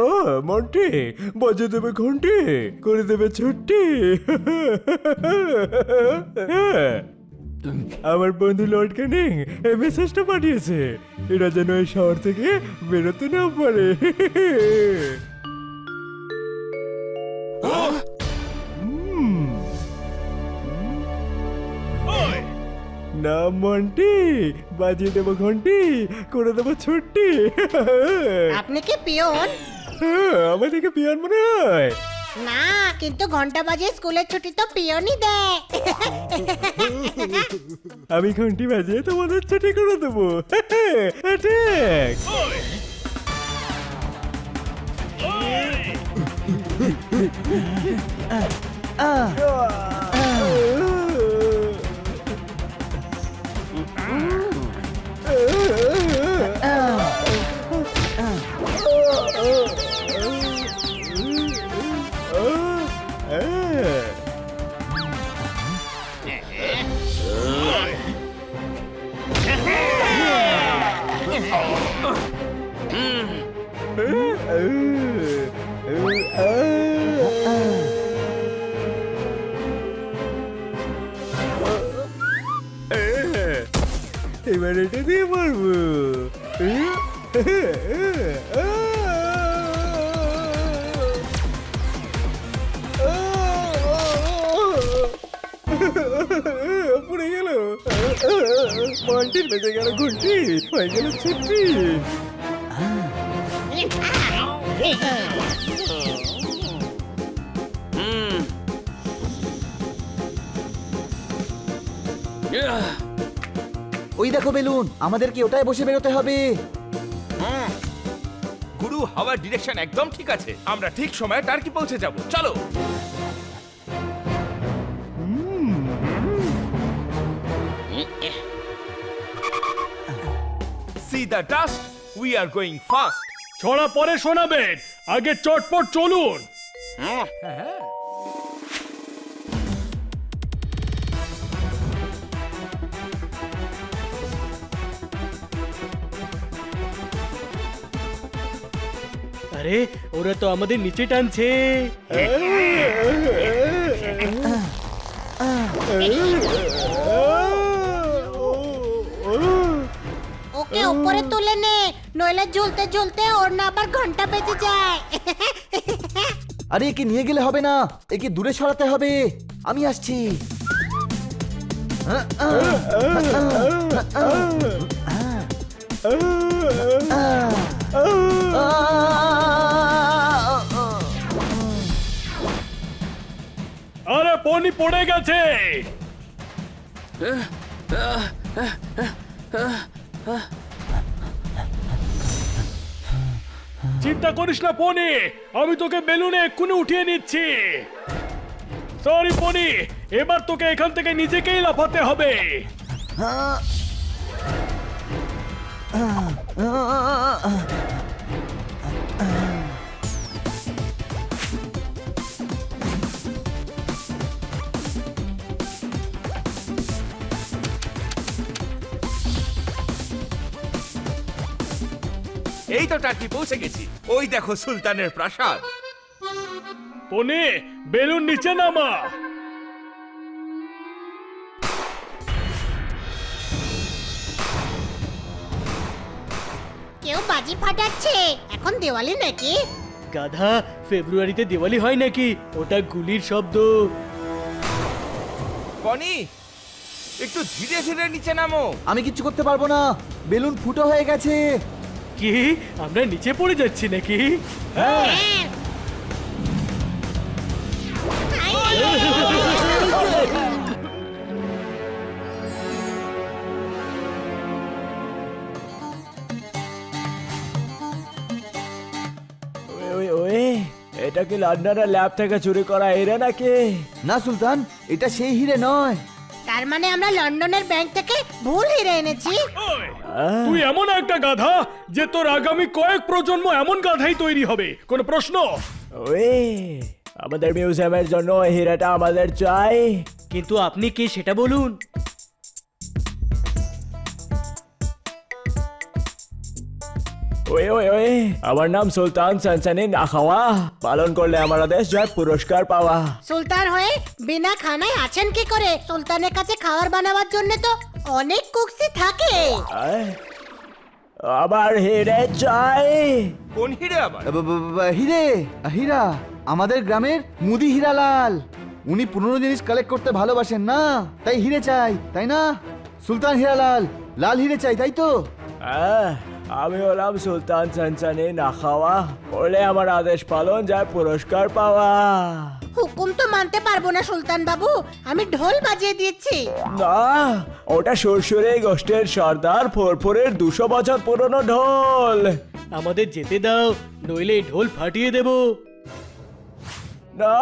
ও মন্টি, বাজে দেবে ঘন্টি, করে দেবে ছুটি। আমার বন্ধু লর্ড ক্যানিং এই মেসেজটা পাঠিয়েছে, এরা যেন এই শহর থেকে বেরোতে না পারে। না মন্টি, বাজিয়ে দেবো ঘন্টি, করে দেবো ছুটি। আপনি কি পিয়ন? আমাদেরকে পিয়ান মনে হয় না, কিন্তু ঘন্টা বাজিয়ে স্কুলের ছুটি তো পিয়নই দেয়। আমি ঘন্টি বাজিয়ে তোমাদের ছুটি করে দেবো। ঠিক। এবার এটা দিয়ে পারবো। পড়ে গেল, মন্টির বেঁচে গেল ঘন্টি, হয়ে গেল ছুটি। ওই দেখো বেলুন, আমাদেরকে ওটায় বসে বেরোতে হবে। গুরু, হাওয়ার ডিরেকশন একদম ঠিক আছে, আমরা ঠিক সময়ে টার্কি পৌঁছে যাব। চলো। See the dust? We are going fast. ছড়া পরে শোনাবেন, আগে চটপট চলুন। আরে ওরা তো আমাদের নিচে টানছে। ওকে উপরে তুলে নে, নইলে ঝুলতে ঝুলতে ওর না আবার ঘন্টা বেজে যায়। আরে একে নিয়ে গেলে হবে না, একে দূরে সরাতে হবে। আমি আসছি। আরে পনি পড়ে গেছে। চিন্তা করিস না পনি, আমি তোকে বেলুনে এক্ষুনি উঠিয়ে নিচ্ছি। সরি পনি, এবার তোকে এখান থেকে নিজেকেই লাফাতে হবে। এই তো টার্কি পৌঁছে গেছি। ওই দেখো সুলতানের প্রাসাদ। পনি, বেলুন নিচে নামা। কেউ বাজি ফাটাচ্ছে, এখন দেওয়ালি নাকি? গাধা, ফেব্রুয়ারিতে দিওয়ালি হয় নাকি? ওটা গুলির শব্দ। বনি, একটু ধীরে ধীরে নিচে নামো। আমি কিচ্ছু করতে পারবো না, বেলুন ফুটো হয়ে গেছে। কি আমরা নিচে পড়ে যাচ্ছি নাকি? হ্যাঁ। এটা কি লন্ডনের ল্যাব থেকে চুরি করা হিরে নাকি? না সুলতান, এটা সেই হিরে নয়। তার মানে আমরা লন্ডনের ব্যাংক থেকে ভুল হিরে এনেছি। ওই, তুই এমন একটা গাধা যে তোর আগামী কয়েক প্রজন্ম এমন গাধাই তৈরি হবে। কোনো প্রশ্ন? ওই আমাদের মিউজিয়ামের জন্য এই হীরাটা আমাদের চাই। কিন্তু আপনি কে সেটা বলুন। ওয়ে ওয়ে ওয়ে আমার নাম সুলতান সানসানি নাখাওয়া পালন করলে আমার আদেশ যায় পুরস্কার পাওয়া সুলতান হয়ে বিনা খানায় আছেন কি করে? সুলতানের কাছে খাবার বানাবার জন্য তো অনেক কুকসি থাকে। আয়, আবার হেরে চাই কোন হিরে আবার? হিরে হীরা আমাদের গ্রামের মুদি হীরালাল। উনি পুরনো জিনিস কালেক্ট করতে ভালোবাসেন না, তাই হিরে চাই, তাই না? সুলতান হীরালাল, লাল হিরে চাই, তাই তো? আমি হলাম সুলতান সানসানি নাখাওয়া করলে আমার আদেশ পালন যায় পুরস্কার পাওয়া হুকুম তো মানতে পারবো না সুলতান বাবু, আমি ঢোল বাজিয়ে দিচ্ছি। না ওটা সুরসুরে গোষ্ঠীর সর্দার ফোরফোরের 200 বছর পুরনো ঢোল আমাদের যেতে দাও, নইলে এই ঢোল ফাটিয়ে দেবো। না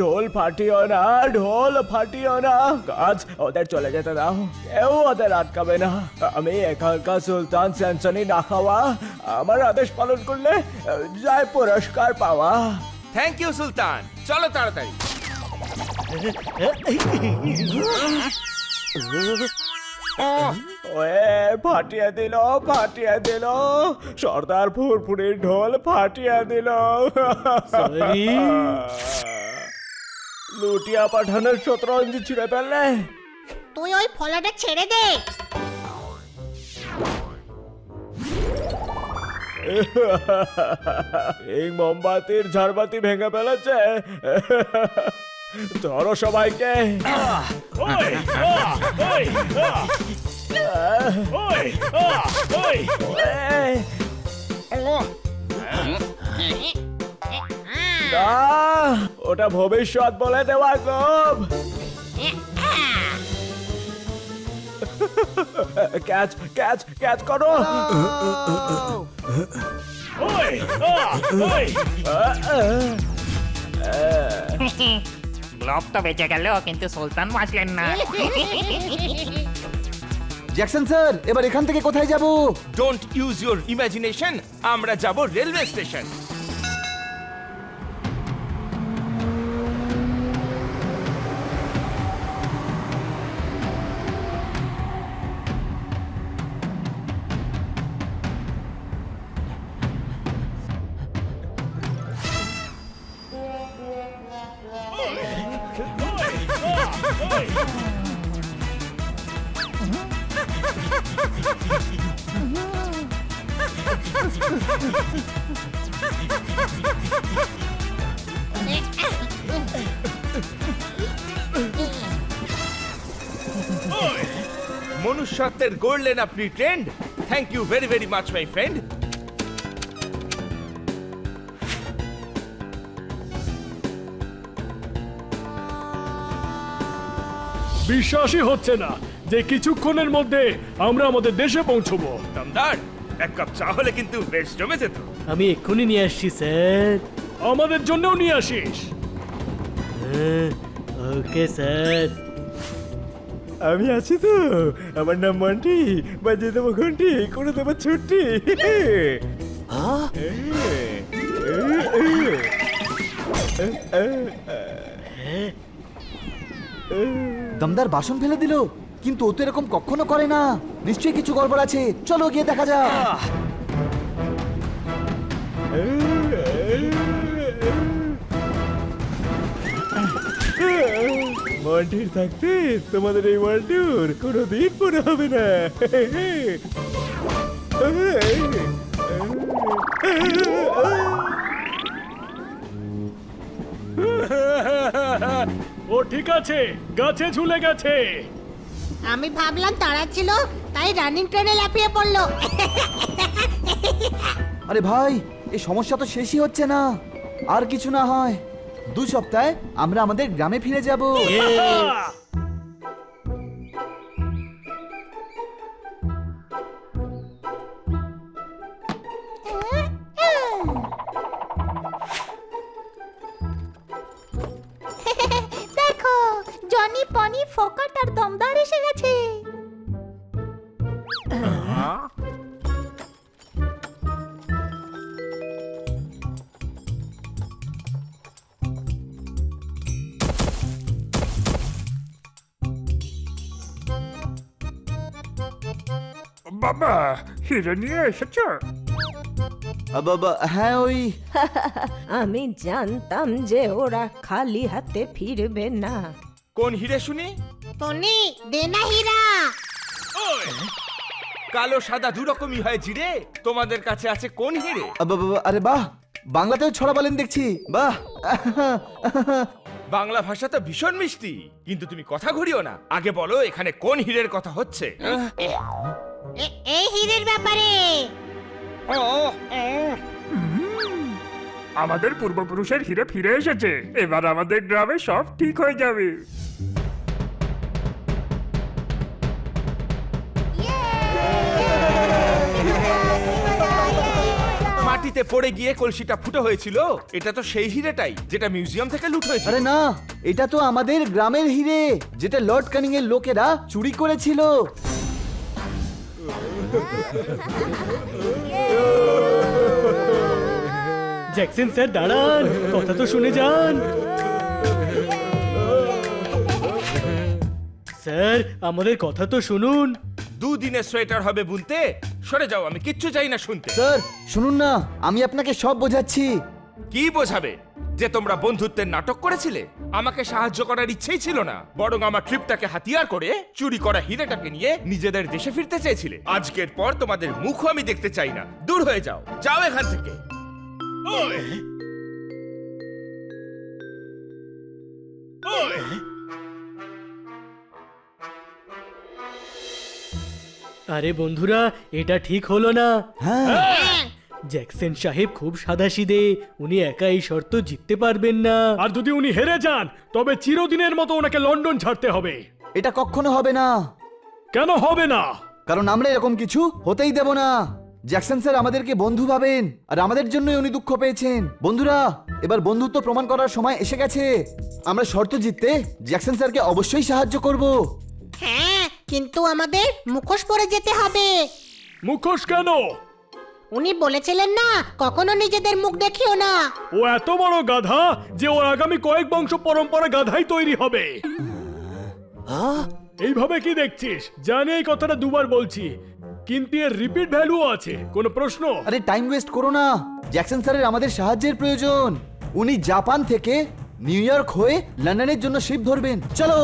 ঢোল ফাটিও না, ঢোল ফাটিও না, কাজ ওদের চলে যেতে দাও, কেউ ওদের আটকাবে না। আমি এখানকার সুলতান সানসানি নাখাওয়া আমার আদেশ পালন করলে যায় পুরস্কার পাওয়া থ্যাংক ইউ সুলতান, চলো তাড়াতাড়ি। ওয়ে ফাটিয়ে দিল সর্দার ফুরফুরির ঢোল ফাটিয়ে দিল Sorry. লুটিয়া পাঠানোর শতরঞ্জি ছিঁড়ে ফেললে তুই ওই ফলাটা ছেড়ে দে। এই মোমবাতির ঝাড়বাতি ভেঙে ফেলেছে ধরো সবাইকে ওই, ওই, ওই, ওই। না, ওটা ভবিষ্যৎ বলে দেওয়া লোভ ক্যাচ ক্যাচ ক্যাচ করো ওই, ওই। গ্লোব তো বেঁচে গেল, কিন্তু সুলতান বাঁচলেন না। জ্যাকসন স্যার, এবার এখান থেকে কোথায় যাব? ডোন্ট ইউজ ইউর ইমাজিনেশন, আমরা যাব রেলওয়ে স্টেশন। মনুষ্যত্বের গড়লেন আপনি trend. Thank you very very much my friend. বিশ্বাসই হচ্ছে না যে কিছুক্ষণের মধ্যে আমরা আমাদের দেশে পৌঁছবো। দমদার, এক কাপ চা হলে কিন্তু বেশ জমে যেত। আমি এক্ষুনি নিয়ে আসছি স্যার। আমাদের জন্যও নিয়ে আসিস। Okay sir. আমি আছি তো, আমার নাম মন্টি, বাজিয়ে দেবো ঘন্টি, করে দেবো ছুটি দমদার বাসন ফেলে দিল, কিন্তু ও তো এরকম কখনো করে না। নিশ্চয়ই কিছু গড়বড় আছে, চলো গিয়ে দেখা যাক। মন্টির থাকতে তোমাদের এই ওয়ার্ল্ডুর কোনোদিন পরে হবে না ও ঠিক আছে, গাছে ঝুলে গেছে। আমি ভাবলাম তারা ছিল, তাই রানিং ট্রেনে লাফিয়ে পড়লো। আরে ভাই, এই সমস্যা তো শেষই হচ্ছে না। আর কিছু না হয় 2 সপ্তাহে আমরা আমাদের গ্রামে ফিরে যাব। দেখো, জনি পনি ফোকাট আর দমদার এসে গেছে। বাবা হিরে নিয়ে এসেছ? হ্যাঁ ওই আমি জানতাম যে ওরা খালি হাতে ফিরবে না। কোন হিরে শুনি? টনি দে না হীরা। কালো সাদা দুরকমই হয় জিরে, তোমাদের কাছে আছে কোন হিরে? আরে বাহ, বাংলাতেও ছড়া বলেন দেখছি, বাহ। বাংলা ভাষা তো ভীষণ মিষ্টি, কিন্তু তুমি কথা ঘুরিও না। আগে বলো এখানে কোন হীরের কথা হচ্ছে? এই হীরের ব্যাপারে। আমাদের পূর্বপুরুষের হিরে ফিরে এসেছে, এবার আমাদের গ্রামে সব ঠিক হয়ে যাবে। মাটিতে পড়ে গিয়ে কলসিটা ফুটো হয়েছিল, এটা তো সেই হিরেটাই যেটা মিউজিয়াম থেকে লুট হয়েছিল। আরে না, এটা তো আমাদের গ্রামের হিরে, যেটা লর্ড ক্যানিং এর লোকেরা চুরি করেছিল। জ্যাকসন স্যার দাঁড়ান, কথা তো শুনে যান। স্যার আমাদের কথা তো শুনুন। দুদিনের সোয়েটার হবে বুনতে, সরে যাও, আমি কিচ্ছু চাই না শুনতে। স্যার শুনুন না, আমি আপনাকে সব বোঝাচ্ছি। কি বোঝাবে? যে তোমরা বন্ধুত্বের নাটক করেছিলে? আমাকে সাহায্য করার ইচ্ছেই ছিল না, বরং আমার ট্রিপটাকে হাতিয়ার করে চুরি করা হিরেটাকে নিয়ে নিজেদের দেশে ফিরতে চেয়েছিলে। আজকের পর তোমাদের মুখও আমি দেখতে চাই না, দূর হয়ে যাও, যাও এখান থেকে। আরে বন্ধুরা, এটা ঠিক হলো না। হ্যাঁ, জ্যাকসন সাহেব খুব সাদাসিধে, উনি একা এই শর্ত জিততে পারবেন না। আর যদি উনি হেরে যান, তবে চিরদিনের মতো ওনাকে লন্ডন ছাড়তে হবে। এটা কখনো হবে না, কেন হবে না? কারণ আমরা এরকম কিছু হতেই দেব না। জ্যাকসন স্যার আমাদেরকে বন্ধু ভাবেন, আর আমাদের জন্যই উনি দুঃখ পেয়েছেন। বন্ধুরা, এবার বন্ধুত্ব প্রমাণ করার সময় এসে গেছে। আমরা শর্ত জিততে জ্যাকসন স্যারকে অবশ্যই সাহায্য করব। হ্যাঁ, কিন্তু আমাদের মুখোশ পরে যেতে হবে। মুখোশ কেন? উনি বলেছিলেন না, কখনো নিজেদের মুখ দেখিও না। ও এত বড় গাধা যে ওর আগামী কয়েক বংশ পরম্পরা গাধাই তৈরি হবে। এইভাবে কি দেখছিস? জানি এই কথাটা দুবার বলছি, কিন্তু এর রিপিট ভ্যালু আছে। কোনো প্রশ্ন? আরে টাইম ওয়েস্ট করো না, জ্যাকসন স্যারের আমাদের সাহায্যের প্রয়োজন। উনি জাপান থেকে নিউ ইয়র্ক হয়ে লন্ডনের জন্য শিপ ধরবেন। চলো।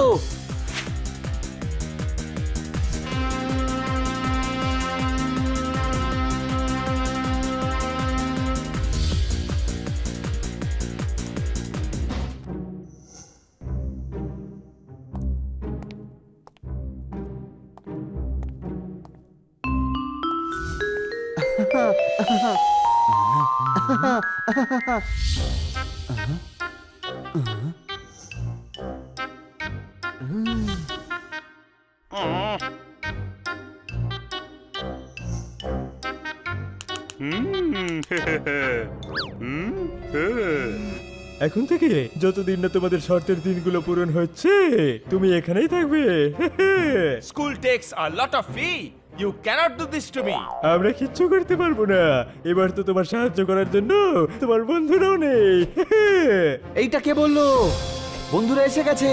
এখন থেকে যতদিন না তোমাদের শর্তের দিনগুলো পূরণ হচ্ছে, তুমি এখানেই থাকবে। School takes a lot of fee, you can't do this to me. আমরা কিচ্ছু করতে পারবো না, এবার তো তোমার সাহায্য করার জন্য তোমার বন্ধুরাও নেই। এইটা কে বললো? বন্ধুরা এসে গেছে।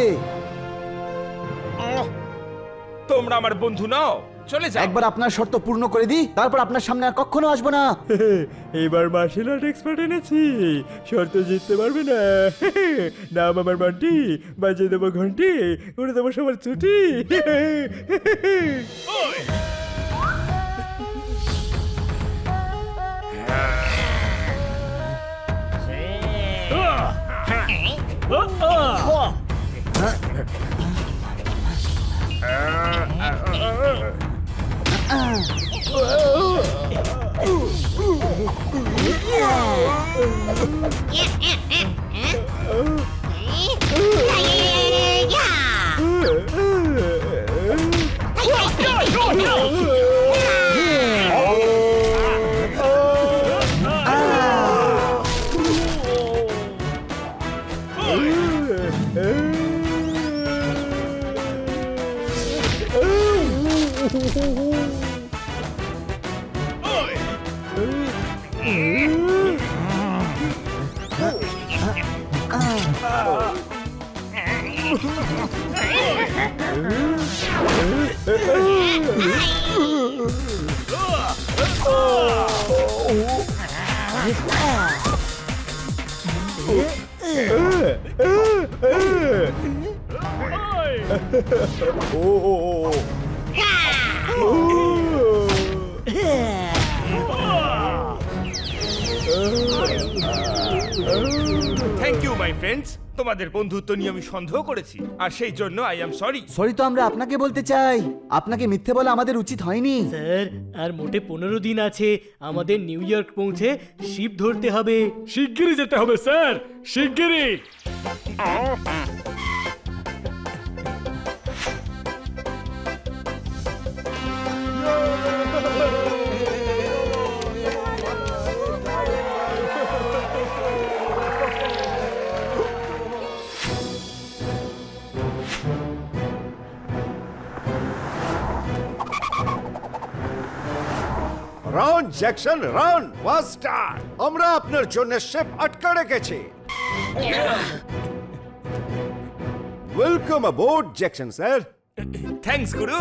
তোমরা আমার বন্ধু নাও, চলে যাও। একবার আপনার শর্ত পূর্ণ করে দিই, তারপর আপনার সামনে আর কখনো আসবো না। এইবার মার্শাল আর্ট এক্সপার্ট এনেছি, শর্ত জিততে পারবে না। নাম আমার বান্টি, বাজিয়ে দেবো ঘন্টি, উড়ে দেবো সবার ছুটি। ও ও ও থ্যাংক ইউ মাই ফ্রেন্ডস, তোমাদের বন্ধুত্ব নিয়ে আমি সন্দেহ করেছি, আর সেই জন্য আই এম সরি। সরি তো আমরা আপনাকে বলতে চাই, আপনাকে মিথ্যে বলা আমাদের উচিত হয়নি। স্যার আর মোটে 15 দিন আছে আমাদের নিউ ইয়র্ক পৌঁছে শিপ ধরতে হবে। শিগগিরই যেতে হবে স্যার, শিগগিরই। Run Jackson run, ফাস্টার! আমরা আপনার জন্য শিপ আটকা রেখেছি। Welcome aboard Jackson sir. Thanks গুরু।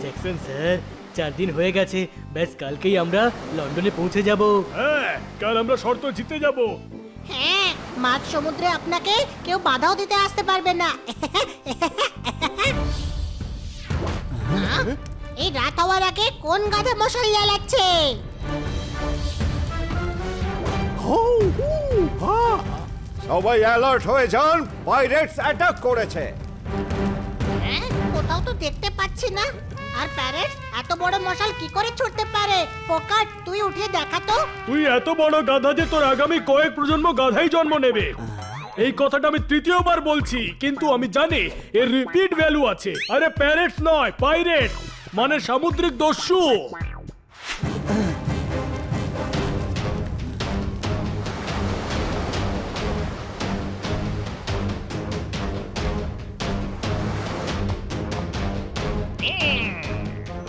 জ্যাকসন স্যার 4 দিন হয়ে গেছে, ব্যাস কালকেই আমরা লন্ডনে পৌঁছে যাব। হ্যাঁ, কাল আমরা শর্ত জিতে যাব। হ্যাঁ, মাঝ সমুদ্রে আপনাকে কেউ বাধাও দিতে আসতে পারবে না। এই রাত হওয়ার আগে কোন গাধা মশাল জ্বালাচ্ছে? সবাই অ্যালার্ট হয়ে যান, পাইরেটস অ্যাটাক করেছে। হ্যাঁ, কোথাও তো দেখতে পাচ্ছি না। আর প্যারেটস এত বড় মশাল কি করে ছুটতে পারে? ফোকাট, তুই উঠে দেখা তো। তুই এত বড় গাধা যে তোর আগামী কয়েক প্রজন্ম গাধাই জন্ম নেবে। এই কথাটা আমি তৃতীয়বার বলছি, কিন্তু আমি জানি এর রিপিট ভ্যালু আছে। আরে প্যারেটস নয়, পাইরেটস মানে সামুদ্রিক দস্যু।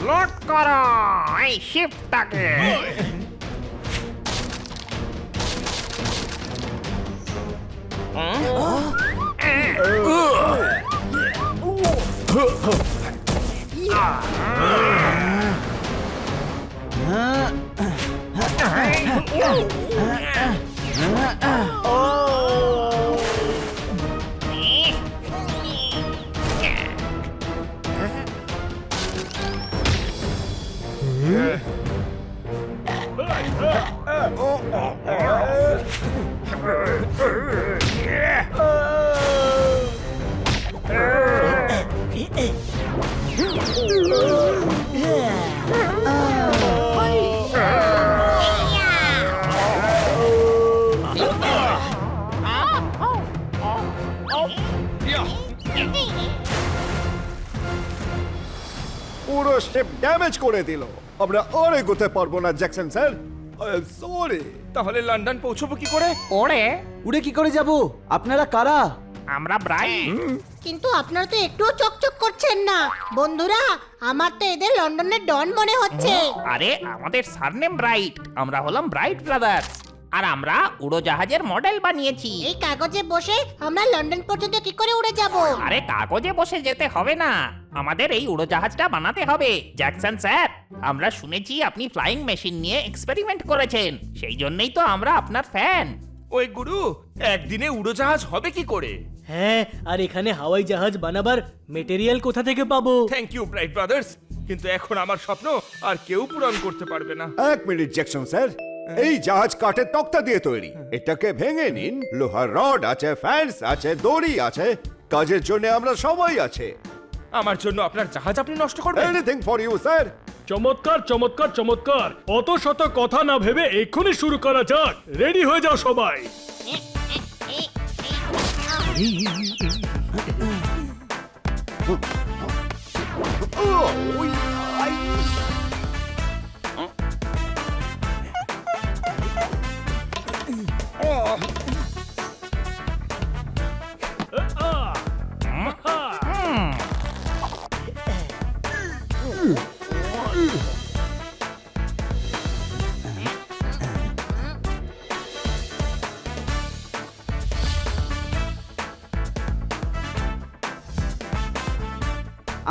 লোড করো এই শিপটাকে। পুরো শিপ ড্যামেজ করে দিল। আমরা আর এগোতে পারবো না Jackson sir, I am sorry. তাহলে লন্ডন পৌঁছবো কি করে? ওরে উড়ে কি করে যাব? আপনারা কারা? আমরা ব্রাইট। কিন্তু আপনারা তো একটুও চকচক করছেন না। বন্ধুরা, আমার তো এদের লন্ডনের ডন মনে হচ্ছে। আরে আমাদের সারনেম ব্রাইট, আমরা হলাম ব্রাইট ব্রাদার্স। আর আমরা উড়োজাহাজের মডেল বানিয়েছি। এই কাগজে বসে আমরা লন্ডন পর্যন্ত কি করে উড়ে যাব? আরে কাগজে বসে যেতে হবে না, আমাদের এই উড়োজাহাজটা বানাতে হবে। জ্যাকসন স্যার, আমরা শুনেছি আপনি ফ্লাইং মেশিন নিয়ে এক্সপেরিমেন্ট করেছেন, সেই জন্যই তো আমরা আপনার ফ্যান। ওই গুরু, একদিনে উড়োজাহাজ হবে কি করে? হ্যাঁ, আর এখানে হাওয়াই জাহাজ বানাবার মেটেরিয়াল কোথা থেকে পাবো? থ্যাংক ইউ ব্রাইট ব্রাদার্স, কিন্তু এখন আমার স্বপ্ন আর কেউ পূরণ করতে পারবে না। এক মিনিট জ্যাকসন স্যার, এই জাহাজ কাঠের তক্তা দিয়ে তৈরি। এটাকে ভেঙে নিন, লোহার রড আছে, ফ্যান্স আছে, দড়ি আছে, কাজের জন্য আমরা সবাই আছে। আমার জন্য আপনার জাহাজ আপনি নষ্ট করবেন? Anything for you sir. চমৎকার চমৎকার চমৎকার, অত শত কথা না ভেবে এক্ষুনি শুরু করা যাক। রেডি হয়ে যাও সবাই।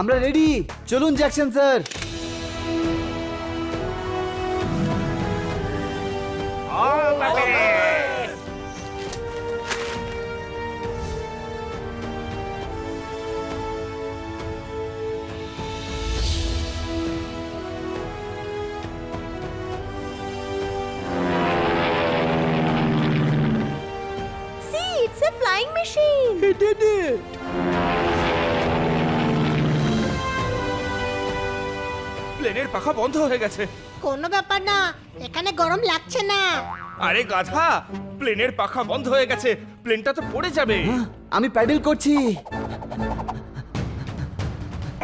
আমরা রেডি, চলুন Jackson sir. All the best! See, it's a flying machine. He did it! প্লেনের পাখা বন্ধ হয়ে গেছে। কোনো ব্যাপার না, এখানে গরম লাগছে না। আরে গাধা, প্লেনের পাখা বন্ধ হয়ে গেছে, প্লেনটা তো পড়ে যাবে। আমি প্যাডেল করছি।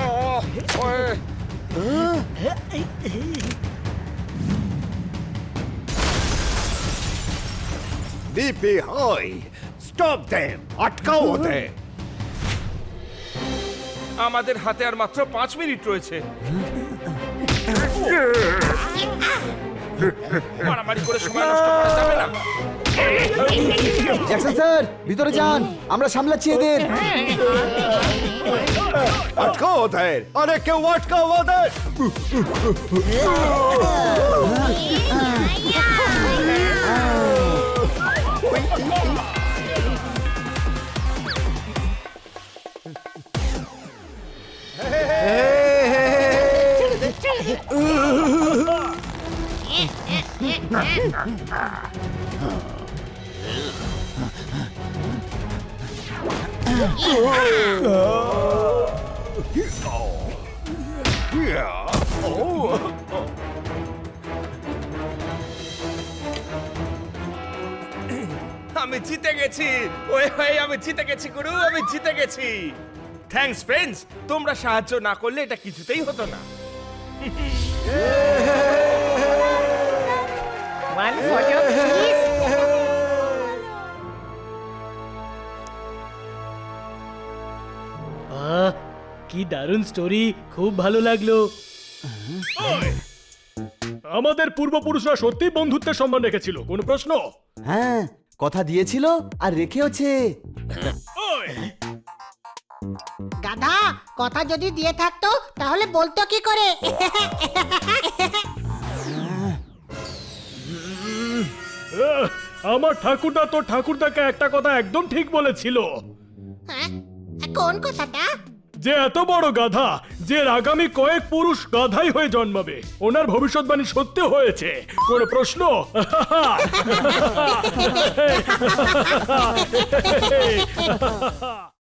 আহ, ওহ, বিপি হাই, স্টপ দেম, আটকাও ওদের। আমাদের হাতে আর মাত্র 5 মিনিট রয়েছে। মারামারি করে সময় নষ্ট করা যাবে না। জ্যাকসন স্যার ভিতরে যান, আমরা সামলাচ্ছি এদের। আটকাও ওদের, আরে কেউ আটকাও ওদের। আমি জিতে গেছি। ওই ওই আমি জিতে গেছি গুরু, আমি জিতে গেছি। থ্যাঙ্কস ফ্রেন্ডস, তোমরা সাহায্য না করলে এটা কিছুতেই হতো না। One photo, please. কি দারুণ স্টোরি, খুব ভালো লাগলো। আমাদের পূর্বপুরুষরা সত্যি বন্ধুত্বের সম্মান রেখেছিল, কোনো প্রশ্ন? হ্যাঁ, কথা দিয়েছিল আর রেখেওছে। গাধা, কথা যদি দিয়ে থাকতো তাহলে বলতো কি করে? আমার ঠাকুরদা তো ঠাকুরদাকে একটা কথা একদম ঠিক বলেছিল, হ্যাঁ, কোন কথাটা? যে এত বড় গাধা, যে আগামী কয়েক পুরুষ গাধাই হয়ে জন্মাবে, ওনার ভবিষ্যৎবাণী সত্যি হয়েছে, কোনো প্রশ্ন?